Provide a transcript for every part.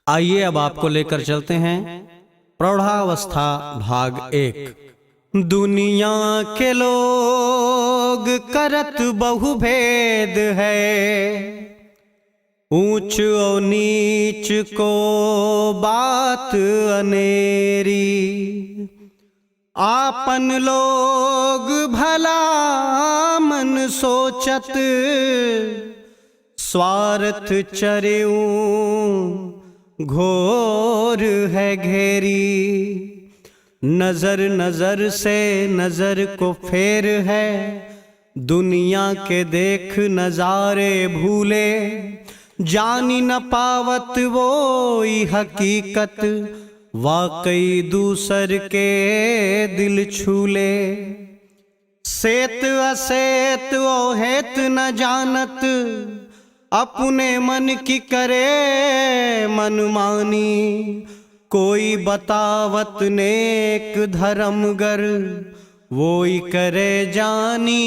आइए अब आपको लेकर चलते हैं प्रौढ़ावस्था भाग 1। दुनिया के लोग करत बहु भेद है, ऊंच और नीच को बात अनेरी। आपन लोग भला मन सोचत, स्वार्थ चरेऊं घोर है घेरी। नजर नजर से नजर को फेर है, दुनिया के देख नजारे भूले। जानी न पावत वो हकीकत, वाकई दूसर के दिल छूले। सेत असेत ओ हेत न जानत, अपने मन की करे मनमानी। कोई बतावत नेक धर्मगर, वोई करे जानी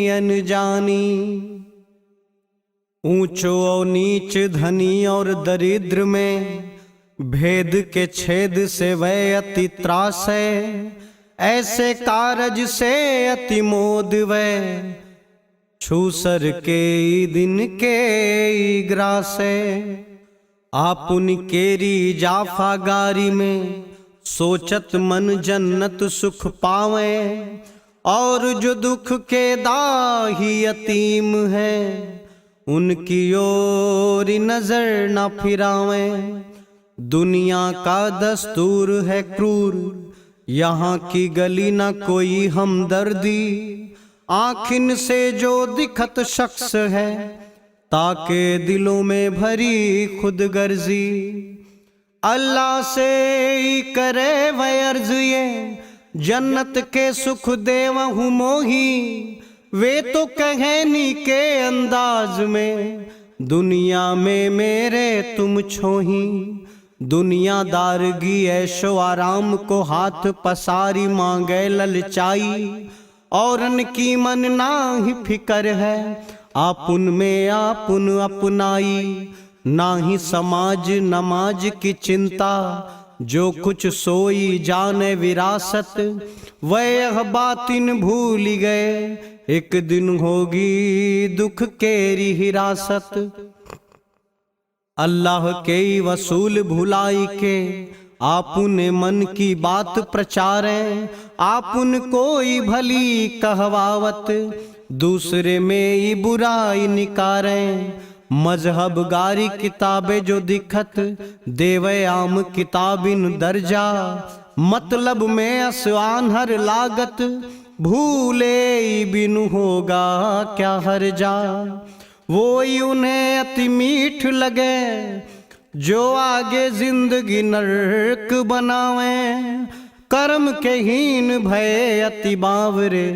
अनजानी। ऊंचो और नीच धनी और दरिद्र में, भेद के छेद से वह अति त्रास है। ऐसे कारज से अति मोद वह, छूसर के दिन के ग्रास है। आपुन केरी जाफागारी में, सोचत मन जन्नत सुख पावे। और जो दुख के दाही यतीम है, उनकी ओर नजर न फिरावे। दुनिया का दस्तूर है क्रूर, यहाँ की गली न कोई हमदर्दी। आँखिन से जो दिखत शख्स है, ताके दिलों में भरी खुद गर्जी। अल्लाह से ही करे वह अर्ज ये, जन्नत के सुख देवहूँ मोही। वे तो कहनी के अंदाज में, दुनिया में मेरे तुम छोही। दुनियादारगी ऐशो आराम को हाथ पसारी मांगे ललचाई। औरन की मन ना ही फिकर है, आपुन में आपुन अपनाई। ना ही समाज नमाज की चिंता, जो कुछ सोई जाने विरासत। वह बातिन भूल गए, एक दिन होगी दुख केरी हिरासत। अल्लाह के वसूल भुलाई के, आपुन मन की बात प्रचारे। आपुन कोई भली कहवावत, दूसरे में ही बुराई निकारे। मजहब गारी किताबें जो दिखत, देवे आम किताबिन दर्जा। मतलब में आसवान हर लागत, भूले बिनु होगा क्या हर्जा। वो उन्हें अति मीठ लगे, जो आगे जिंदगी नरक बनावे। कर्म के हीन भय अति बावरे,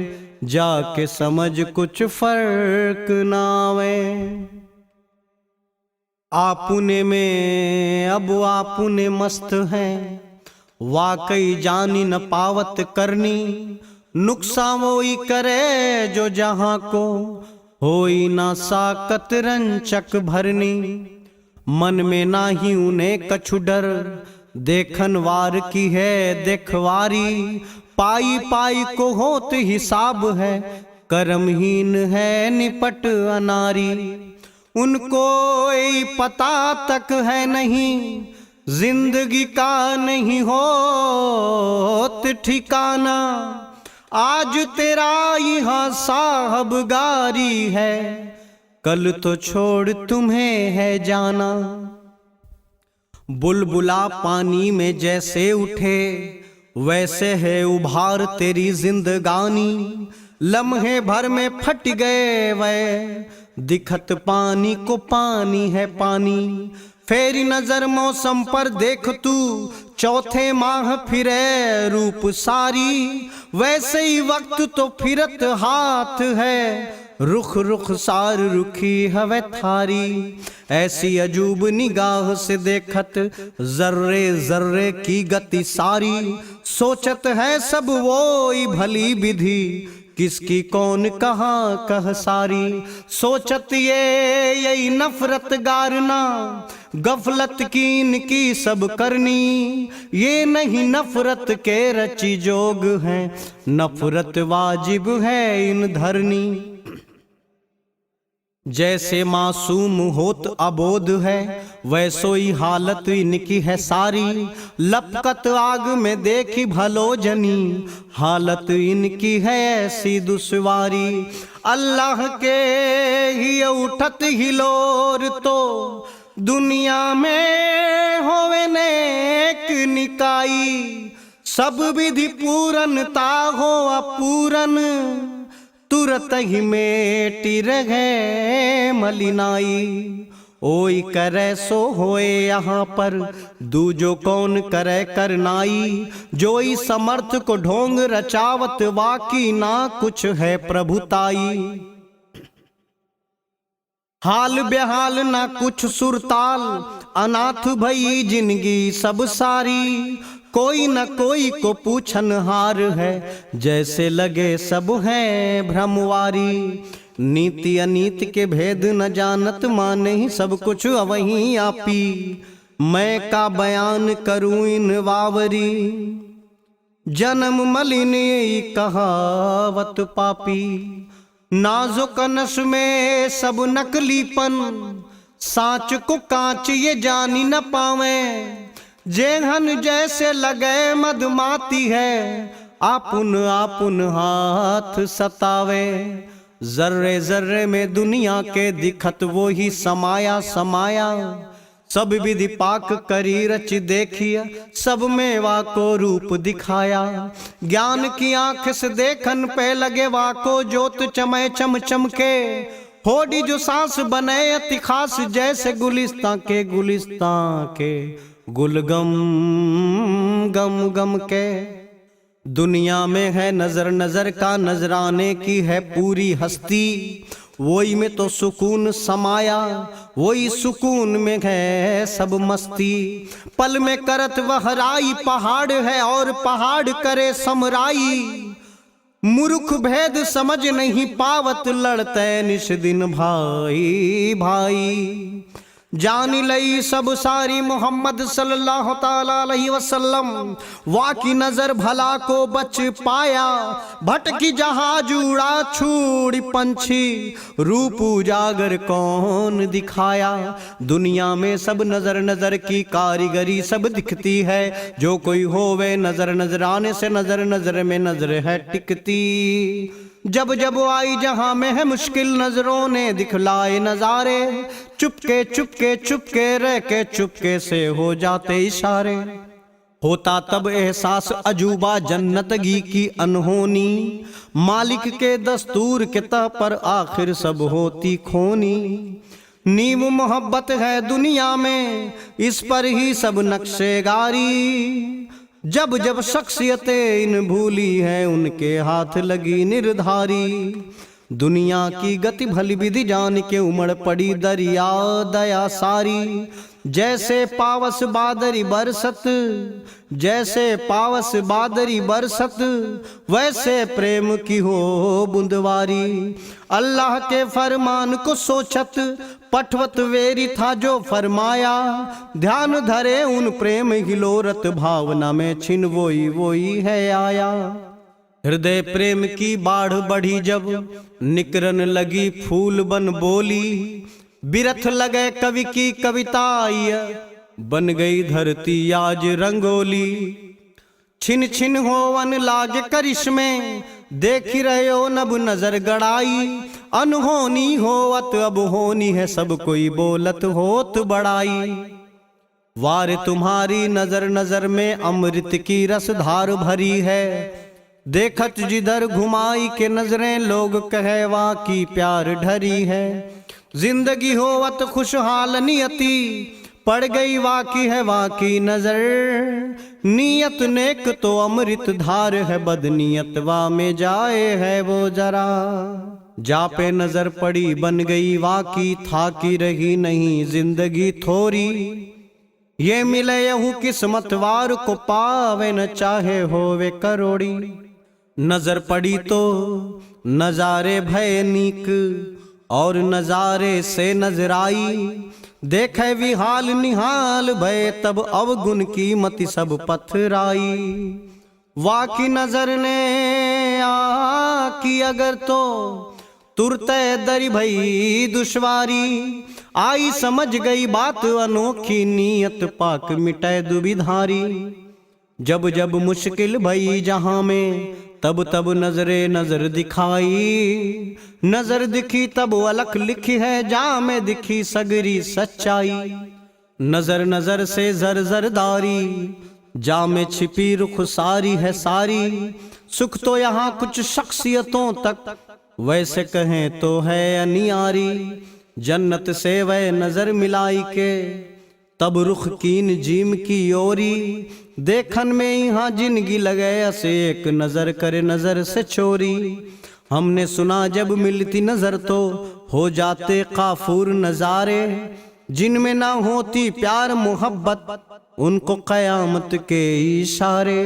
जाके समझ कुछ फर्क ना आवे। आपुने में अब आपुने मस्त हैं, वाकई जानी न पावत करनी। नुक्सा वोई करे जो जहां को, होई ना साकत रंचक भरनी। मन में ना ही उन्हें कछु डर, देखन वार की है देखवारी। पाई पाई को होत हिसाब है, कर्महीन है निपट अनारी। उनको ये पता तक है नहीं, जिंदगी का नहीं होत ठिकाना। आज तेरा यहाँ साहबगारी है, कल तो छोड़ तुम्हें है जाना। बुलबुला पानी में जैसे उठे, वैसे है उभार तेरी जिंदगानी। लम्हे भर में फट गए वह, दिखत पानी को पानी है पानी। फेरी नजर मौसम पर देख तू, चौथे माह फिरे रूप सारी। वैसे ही वक्त तो फिरत हाथ है, रुख रुख सार रुखी हवे थारी। ऐसी अजूब निगाह से देखत, जर्रे जर्रे की गति सारी। सोचत है सब वो भली विधि, किसकी कौन कहाँ कह सारी। सोचत ये यही नफरत गारना, गफलत की इनकी सब करनी, ये नहीं नफरत के रची जोग हैं, नफरत वाजिब है इन धरनी। जैसे मासूम होत अबोध है, वैसोई हालत इनकी है सारी। लपकत आग में देखी भलो जनी, हालत इनकी है ऐसी दुश्वारी। अल्लाह के ही उठत हिलोर तो दुनिया में होवे नेक निकाई। सब विधि पूरनता हो अपूरन, तुरत ही मेटी रहे मलिनाई। ओई करे सो होए यहाँ पर, दूजो कौन करे करनाई। जोई समर्थ को ढोंग रचावत, वाकी ना कुछ है प्रभुताई। हाल बेहाल ना कुछ सुरताल, अनाथ भई जिंदगी सब सारी। कोई न कोई को पूछनहार है, जैसे लगे सब हैं भ्रमवारी। नीति अनीति के भेद न जानत, माने ही सब कुछ अवहीं आपी। मैं का बयान करूं इन वावरी, जन्म मलिन यही कहावत पापी। नाजुक नस में सब नकलीपन, साच को कांच ये जानी न पावे। जेहन जैसे लगे मधुमाती है, आपुन आपुन हाथ सतावे। जर्रे जर्रे में दुनिया के दिखत वो ही समाया समाया। सब विधि पाक करी रच देखिया, सब मेवा को रूप दिखाया। ज्ञान की आंख से देखन पे लगे वाको, जोत चमय चम चमके। होड़ी जो सांस बने अति खास, जैसे गुलिस्तां के गुलगम गम गम के। दुनिया में है नजर नजर का, नजराने की है पूरी हस्ती। वही में तो सुकून समाया, वही सुकून में है सब मस्ती। पल में करत वहराई पहाड़ है, और पहाड़ करे समराई। मूर्ख भेद समझ नहीं पावत, लड़ते निश दिन भाई भाई। जान लई सब सारी मोहम्मद सल्लल्लाहु ताला अलैहि वसल्लम, वाकी नजर भला को बच पाया। भटकी जहाज उड़ा छूड़ी पंछी, रूप उजागर कौन दिखाया। दुनिया में सब नजर नजर की कारीगरी सब दिखती है। जो कोई होवे नजर नजराने से, नजर नजर में नजर है टिकती। जब जब आई जहां में है मुश्किल, नजरों ने दिखलाए नजारे। चुपके चुपके चुपके रह के चुपके से हो जाते इशारे। होता तब एहसास अजूबा जन्नतगी की अनहोनी। मालिक के दस्तूर के तह पर आखिर सब होती खोनी। नीम मोहब्बत है दुनिया में, इस पर ही सब नक्शेगारी। जब जब शख्सियतें इन भूली है, उनके हाथ लगी निर्धारी। दुनिया की गति भली विधि जान के उमड़ पड़ी दरिया दया सारी। जैसे पावस बादरी बरसत, जैसे पावस बादरी बरसत, वैसे प्रेम की हो बुंदवारी। अल्लाह के फरमान को सोचत, पठवत वेरी था जो फरमाया। ध्यान धरे उन प्रेम हिलोरत, भावना में छिन वोई वोई है आया। हृदय प्रेम की बाढ़ बढ़ी जब, निकरन लगी फूल बन बोली। बिरथ लगे कवि की कविताई, बन गई धरती आज रंगोली। छिन छिन होवन लागे करिश्मे, देख रहे हो नब नजर गड़ाई। अनहोनी होवत अब होनी है, सब कोई बोलत होत बड़ाई। वार तुम्हारी नजर नजर में अमृत की रसधार भरी है। देखत जिधर घुमाई के नजरें, लोग कहे वा की प्यार ढरी है। जिंदगी होवत खुशहाल नियति, पड़ गई वाकी है वाकी नजर। नियत नेक तो अमृत धार है, बदनियत वा में जाए है वो जरा। जा पे नजर पड़ी बन गई वाकी, था की रही नहीं जिंदगी थोरी। ये मिले यहू किस्मत वार को, पावे न चाहे होवे करोड़ी। नजर पड़ी तो नजारे भय नीक, और नजारे से नजराई। देखे विहाल निहाल भय तब अवगुण की मति सब पथराई। वाकी नजर ने आकी अगर तो तुरते दरी भई दुश्वारी। आई समझ गई बात अनोखी नियत पाक मिटे दुविधारी। जब जब मुश्किल भई जहां में तब तब नजरे नजर दिखाई। नजर दिखी तब अलख लिखी है जा में दिखी सगरी सच्चाई। नजर नजर से जर जरदारी जा में छिपी रुख सारी है सारी। सुख तो यहाँ कुछ शख्सियतों तक वैसे कहें तो है अनियारी। जन्नत से वह नजर मिलाई के तब रुख कीन जीम की ओरी। देखन में यहाँ जिंदगी लगे से एक नजर करे नजर से चोरी। हमने सुना जब मिलती नजर तो हो जाते काफूर नजारे। जिनमें ना होती प्यार मोहब्बत उनको कयामत के इशारे।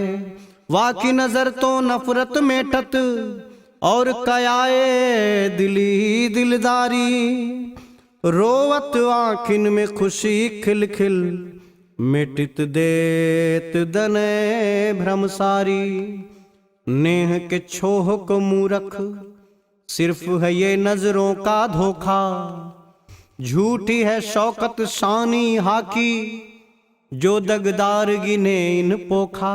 वाकी नजर तो नफरत मेटत और कयाए दिली दिलदारी। रोवत आँखिन में खुशी खिल खिल मिटित देत दने भ्रमसारी। नेह के छोह को मूरख सिर्फ है ये नजरों का धोखा। झूठी है शौकत शानी हाकी जो दगदार गिने इन पोखा।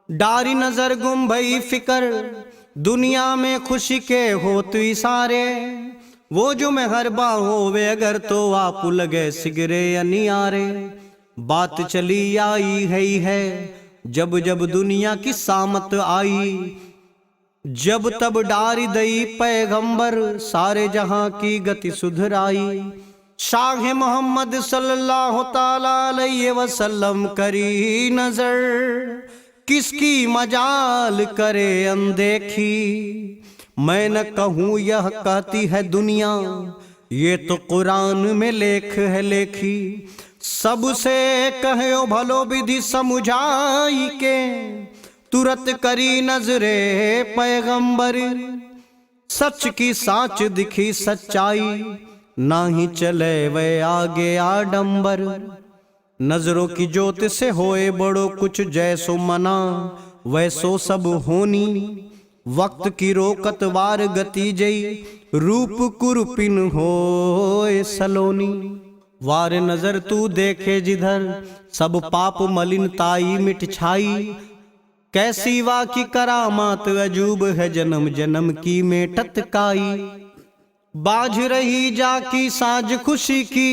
डारी नजर गुम भई फिकर दुनिया में खुशी के होत इशारे। वो जो मेहरबा होवे अगर तो आप लगे सिगरे अनियारे। बात चली आई है ही है जब जब दुनिया की सामत आई। जब तब डारी दई पैगंबर सारे जहां की गति सुधराई। शाह मोहम्मद सल्लल्लाहु ताला अलैहि वसल्लम करी नजर किसकी मजाल करे अनदेखी। मैं न कहूँ यह कहती है दुनिया ये तो कुरान में लेख है लेखी। सबसे कहो भलो विधि समुझाई के तुरत करी नजरे पैगंबर। सच की साच दिखी सच्चाई ना ही चले वे आगे आडंबर। नजरों की ज्योत से होए बड़ो कुछ जैसो मना वैसो सब होनी। वक्त की रोकत वार गति जई रूप कुरुपिन होए सलोनी। वार नजर तू देखे जिधर सब पाप मलिनताई मिट छाई। कैसी वा की करामात अजूब है जन्म जन्म की मेटत काई। बाज रही जाकी साज खुशी की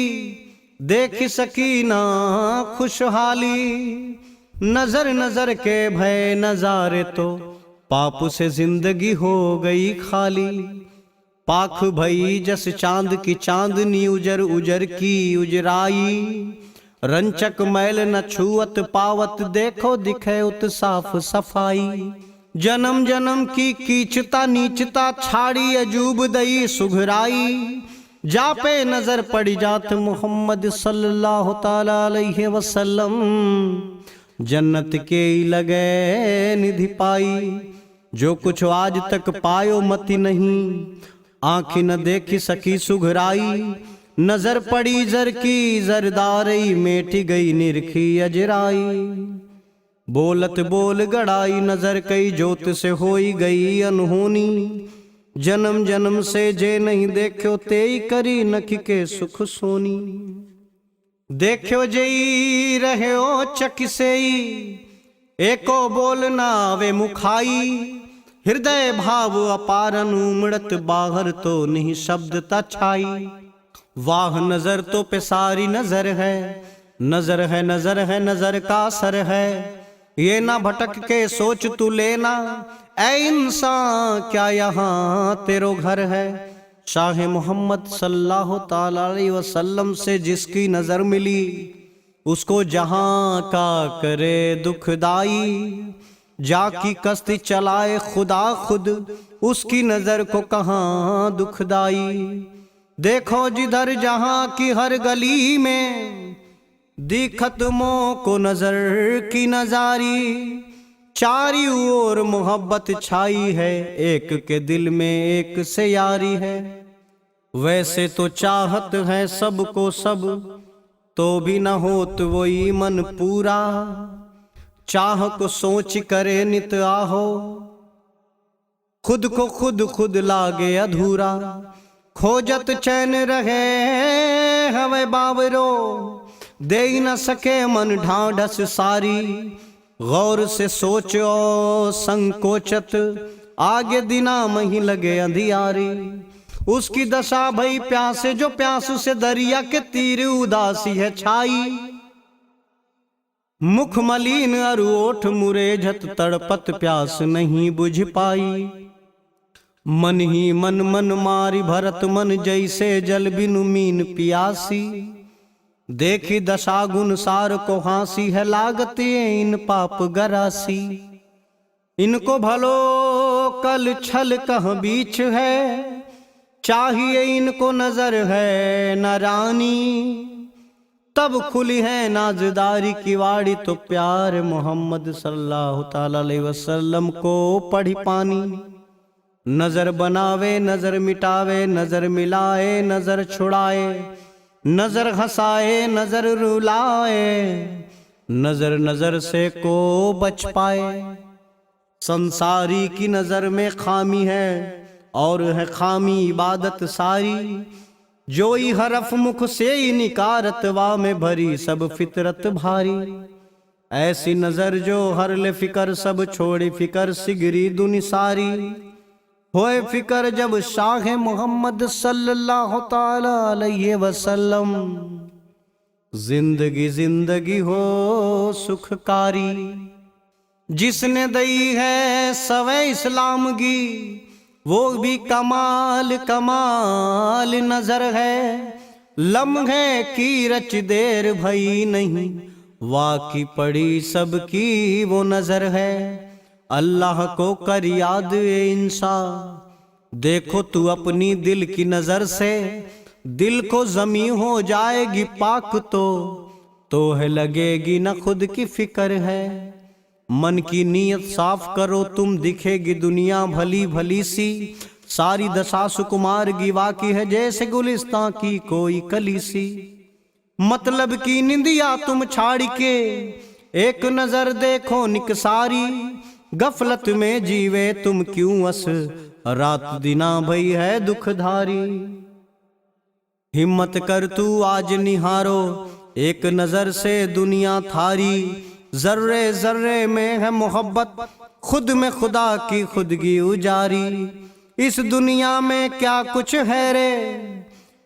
देख सकी ना खुशहाली। नजर नजर के भय नजारे तो पाप से जिंदगी हो गई खाली। पाख भई जस चांद की चांदनी उजर उजर की उजराई। रंचक मैल न छुअत पावत देखो दिखे उत साफ सफाई। जन्म जन्म की कीचता नीचता छाड़ी अजूब दई सुघराई। जा पे नजर पड़ जात मोहम्मद सल्लल्लाहु ताला अलैहि वसल्लम। जन्नत के लगे निधि पाई जो कुछ आज तक पायो मति नहीं। आँखी न देखी सकी सुघराई नजर पड़ी जर की जरदारई मेटी गई निरखी अजराई। बोलत बोल गड़ाई नजर कई जोत से होई गई अनहोनी। जन्म जन्म से जे नहीं देखो तेई करी नखी के सुख सोनी। देखो जई रहो चक सेई एको बोल ना वे मुखाई। हृदय भाव अपारन उमड़त बाहर तो नहीं शब्द तछाई। वाह नजर तो पेसारी नजर है नजर है नजर है नजर का असर है। ये ना भटक के सोच तू लेना ऐ इंसान क्या यहाँ तेरो घर है। शाह मोहम्मद सल्लल्लाहु ताला अलैहि वसल्लम से जिसकी नजर मिली उसको जहां का करे दुखदाई। जाकी कश्ती चलाए खुदा खुद उसकी नजर को कहां दुखदाई। देखो जिधर जहां की हर गली में दिखत मों को नजर की नजारी। चारी ओर मोहब्बत छाई है एक के दिल में एक से यारी है। वैसे तो चाहत है सबको सब, तो भी न होत वही मन पूरा। चाह को सोच करे नित आहो, खुद को खुद लागे अधूरा। खोजत चैन रहे हवे बावरो, दे न सके मन ढांढस सारी। गौर से सोचो संकोचत, आगे दिना मही लगे अंधियारी। उसकी दशा भई प्यासे जो प्यास से दरिया के तीर उदासी है छाई। मुख मलिन अरु ओठ मुरेझत, तड़पत प्यास नहीं बुझ पाई। मन ही मन मारी भरत मन, जैसे जल बिनु मीन पियासी। देखी दशा गुण सार को हांसी है, लागती इन पाप गरासी। इनको भलो कल छल कहाँ बीच है, चाहिए इनको नजर है न रानी। तब खुली है नाजदारी की वाड़ी, तो प्यार मोहम्मद सल्लल्लाहु ताला अलैहि वसल्लम को पढ़ी पानी। नजर बनावे नजर मिटावे, नजर मिलाए नजर छुड़ाए। नजर हंसाए नजर रुलाए, नजर नजर से को बच पाए। संसारी की नजर में खामी है, और है खामी इबादत सारी। जो ही हरफ मुख से ही निकारत, वा में भरी सब फितरत भारी। ऐसी नजर जो हर ले फिकर, सब छोड़ी फिकर सिगरी दुनि सारी। होए फिकर जब शाह मोहम्मद सल्लल्लाहु ताला अलैहि वसल्लम, जिंदगी जिंदगी हो सुखकारी। जिसने दई है सवे इस्लाम की, वो भी कमाल कमाल नजर है। लम्हे की रच देर भई नहीं, वाकी पड़ी सबकी वो नजर है। अल्लाह को कर याद ए इंसान, देखो तू अपनी दिल की नजर से। दिल को जमी हो जाएगी पाक, तो है लगेगी न खुद की फिक्र है। मन की नीयत साफ करो तुम, दिखेगी दुनिया भली भली सी। सारी दशा सुकुमार की वाकी है, जैसे गुलिस्तां की कोई कली सी। मतलब की निंदिया तुम छाड़ के, एक नजर देखो निकसारी। गफलत में जीवे तुम क्यों अस, रात दिना भई है दुखधारी। हिम्मत कर तू आज निहारो, एक नजर से दुनिया थारी। जर्रे जर्रे में है मोहब्बत, खुद में खुदा की खुदगी उजारी। इस दुनिया में क्या कुछ है रे,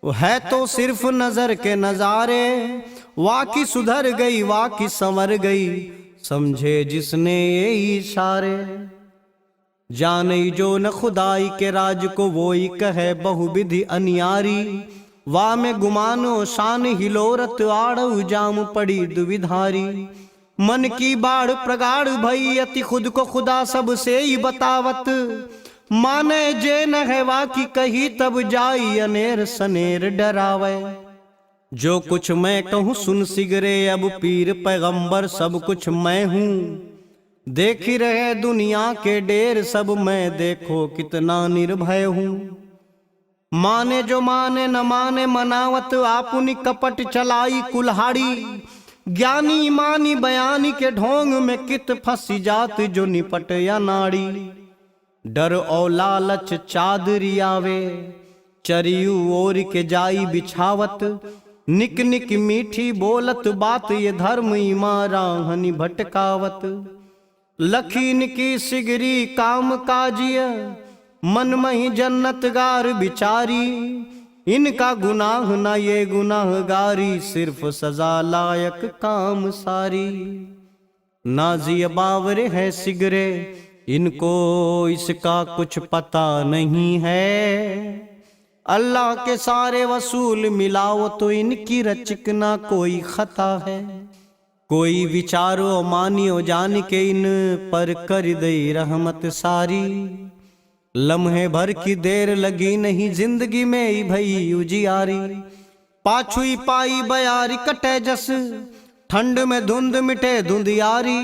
वो है तो सिर्फ नजर के नजारे। वाकी सुधर गई वाकी संवर गई, समझे जिसने ये इशारे। जाने जो न खुदाई के राज को, वो ही कहे बहुविधि अनियारी। वाह में गुमानो शान हिलोरत, आड़ जाम पड़ी दुविधारी। मन की बाढ़ प्रगाढ़ भई अति, खुद को खुदा सब से ही बतावत। माने जे न है वाकी कही, तब जाई अनेर सनेर डरावे। जो कुछ मैं कहूँ सुन सिगरे, अब पीर पैगंबर सब कुछ मैं हूँ। देख ही रहे दुनिया के डेर सब, मैं देखो कितना निर्भय हूँ। माने जो माने न माने मनावत, आपुनी कपट चलाई कुल्हाड़ी। ज्ञानी मानी बयानी के ढोंग में, कित फंसी जात जो निपट या नाड़ी। डर और लालच चादरी आवे, चरियू ओर के जाई बिछावत। निक निक मीठी बोलत बात, ये धर्म इमारा हनी भटकावत। लखीन की सिगरी काम काजिय, मन मही जन्नत गार बिचारी। इनका गुनाह न ये गुनाहगारी, सिर्फ सजा लायक काम सारी। नाजी बावरे है सिगरे, इनको इसका कुछ पता नहीं है। अल्लाह के सारे वसूल मिलाओ, तो इनकी रचक ना कोई खता है। कोई विचारो मानियो जान के, इन पर कर दे रहमत सारी। लम्हे भर की देर लगी नहीं, जिंदगी में ही भई उजियारी। पाछुई पाई बयारी कटे जस, ठंड में धुंध मिटे धुंधियारी।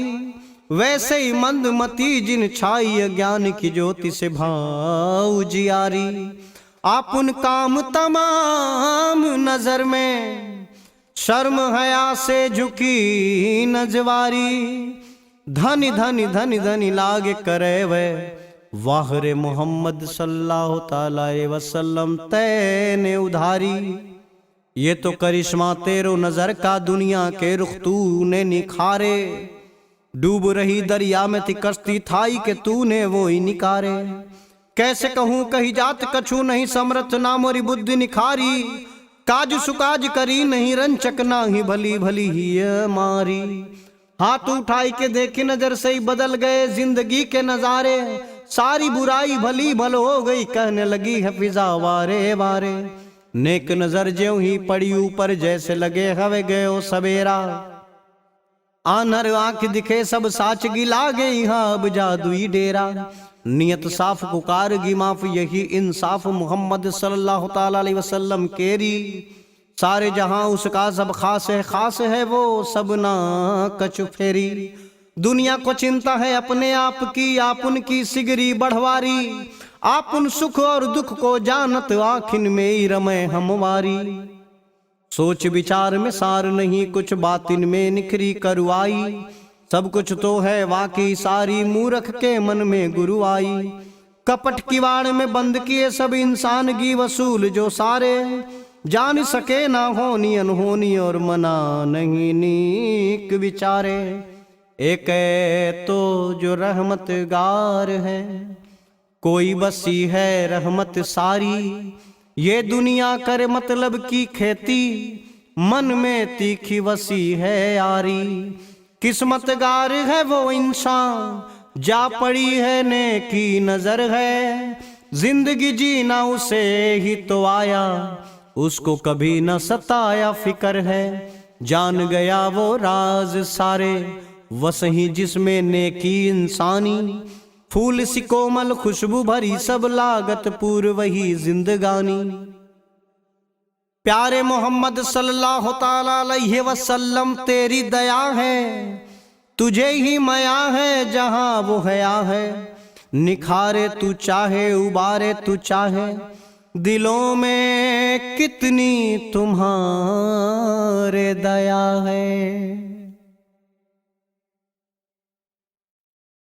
वैसे ही मंदमती जिन छाई, अज्ञान की ज्योति से भाव उजियारी। आपुन काम तमाम नजर में, शर्म हया से झुकी नजवारी, धनी धनी धनी धनी लागे करे वे, वाह रे मोहम्मद सल्लल्लाहु ताला अलैहि वसल्लम तैने उधारी। ये तो करिश्मा तेरो नजर का दुनिया के रुख तूने निखारे, डूब रही दरिया में थी कश्ती थाई के तूने वो ही निकारे। कैसे कहूँ कही जात कछु नहीं समर्थ, ना मोरी बुद्धि निखारी, काज सुकाज करी नहीं रंचक, ना ही भली भली ही मारी। हाथ उठाई के देखी नजर से ही बदल गए जिंदगी के नजारे, सारी बुराई भली भल हो गई कहने लगी है फिजा वारे वारे। नेक नजर ज्यों ही पड़ी ऊपर जैसे लगे हवे गयो सवेरा, आनर आंख दिखे सब साच गिला गई यहाँ अब जादुई डेरा। नियत साफ पुकार गी माफ यही इंसाफ मोहम्मद सल्लल्लाहु ताला अलैहि वसल्लम केरी, सारे जहां उसका सब खास है वो सब ना कछ फेरी। दुनिया को चिंता है अपने आप की, आपुन की सिगरी बढ़वारी, आपुन सुख और दुख को जानत आखिन में ही रमे हमवारी। सोच विचार में सार नहीं कुछ बातिन में निखरी करवाई, सब कुछ तो है वाकई सारी मूर्ख के मन में गुरु आई। कपट किवाड़ में बंद किए सब इंसान की वसूल जो सारे, जान सके ना होनी अनहोनी और मना नहीं नीक विचारे। एक तो जो रहमत गार है, कोई बसी है रहमत सारी, ये दुनिया करे मतलब की खेती, मन में तीखी वसी है यारी। किस्मत गार है वो इंसान, जा पड़ी है नेकी नजर है, जिंदगी जीना उसे ही तो आया, उसको कभी न सताया फिकर है। जान गया वो राज सारे, वसही जिसमें नेकी इंसानी, फूल सी कोमल खुशबू भरी सब लागत पूर्व वही जिंदगानी। प्यारे मोहम्मद सल्लल्लाहु ताला अलैहि वसल्लम तेरी दया है, तुझे ही माया है जहां वो हया है, निखारे तू चाहे उबारे तू चाहे, दिलों में कितनी तुम्हारे दया है।